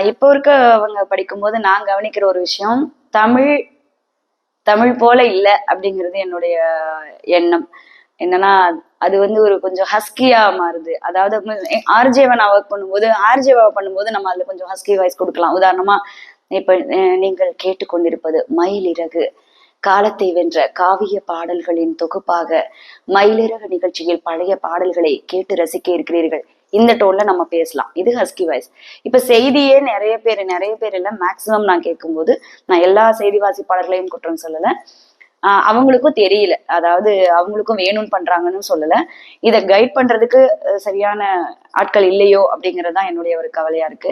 இப்போ அவங்க படிக்கும்போது நான் கவனிக்கிற ஒரு விஷயம், தமிழ் தமிழ் போல இல்லை அப்படிங்கிறது என்னுடைய எண்ணம். என்னன்னா அது வந்து ஒரு கொஞ்சம் ஹஸ்கியா மாறுது. அதாவது ஆர்ஜேவை நான் ஒர்க் பண்ணும்போது ஆர்ஜேவா பண்ணும்போது நம்ம அதுல கொஞ்சம் ஹஸ்கி வாய்ஸ் கொடுக்கலாம். உதாரணமா இப்ப நீங்கள் கேட்டுக்கொண்டிருப்பது மயிலிறகு, காலத்தை வென்ற காவிய பாடல்களின் தொகுப்பாக மயிலிறகு நிகழ்ச்சியில் பழைய பாடல்களை கேட்டு ரசிக்க இருக்கிறீர்கள். இந்த டோன்ல நம்ம பேசலாம். இது ஹஸ்கி வாய்ஸ். இப்ப செய்தியே நிறைய பேர் இல்ல, மேக்சிமம் நான் கேட்கும்போது, நான் எல்லா செய்தி வாசிப்பாளர்களையும் குற்றம் சொல்லல, அவங்களுக்கும் தெரியல, அதாவது அவங்களுக்கும் வேணும்னு பண்றாங்கன்னு சொல்லல, இதை கைட் பண்றதுக்கு சரியான ஆட்கள் இல்லையோ அப்படிங்கறதுதான் என்னுடைய ஒரு கவலையா இருக்கு.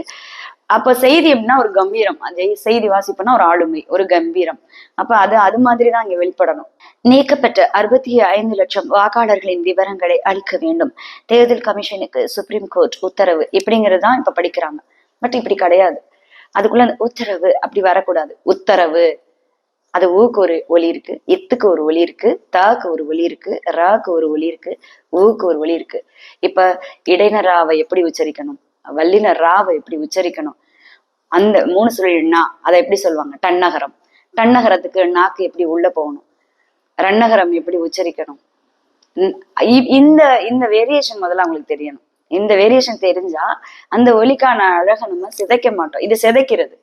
அப்ப செய்தி அப்படின்னா ஒரு கம்பீரம், அந்த செய்தி வாசிப்புனா ஒரு ஆளுமை, ஒரு கம்பீரம். அப்ப அது மாதிரிதான் இங்க வெளிப்படணும். நீக்கப்பட்ட 65 லட்சம் வாக்காளர்களின் விவரங்களை அளிக்க வேண்டும், தேர்தல் கமிஷனுக்கு சுப்ரீம் கோர்ட் உத்தரவு, இப்படிங்கிறது தான் இப்ப படிக்கிறாங்க. பட் இப்படி கிடையாது. அதுக்குள்ள அந்த உத்தரவு அப்படி வரக்கூடாது. உத்தரவு, அது ஊக்கு ஒரு ஒலி இருக்கு, இத்துக்கு ஒரு ஒலி இருக்கு, தாக்கு ஒரு ஒலி இருக்கு, ராக்கு ஒரு ஒலி இருக்கு, ஊக்கு ஒரு ஒலி இருக்கு. இப்ப இடையினர் ராவை எப்படி உச்சரிக்கணும், வல்லினர் ராவை எப்படி உச்சரிக்கணும், அந்த 3 சொல்லினா அதை எப்படி சொல்லுவாங்க, டன்னகரம், டன்னகரத்துக்கு நாக்கு எப்படி உள்ள போகணும், ரன்னகரம் எப்படி உச்சரிக்கணும். இந்த இந்த வேரியேஷன் முதல்ல அவங்களுக்கு தெரியணும். இந்த வேரியேஷன் தெரிஞ்சா அந்த ஒலிக்கான அழகை நம்ம சிதைக்க மாட்டோம். இது சிதைக்கிறது.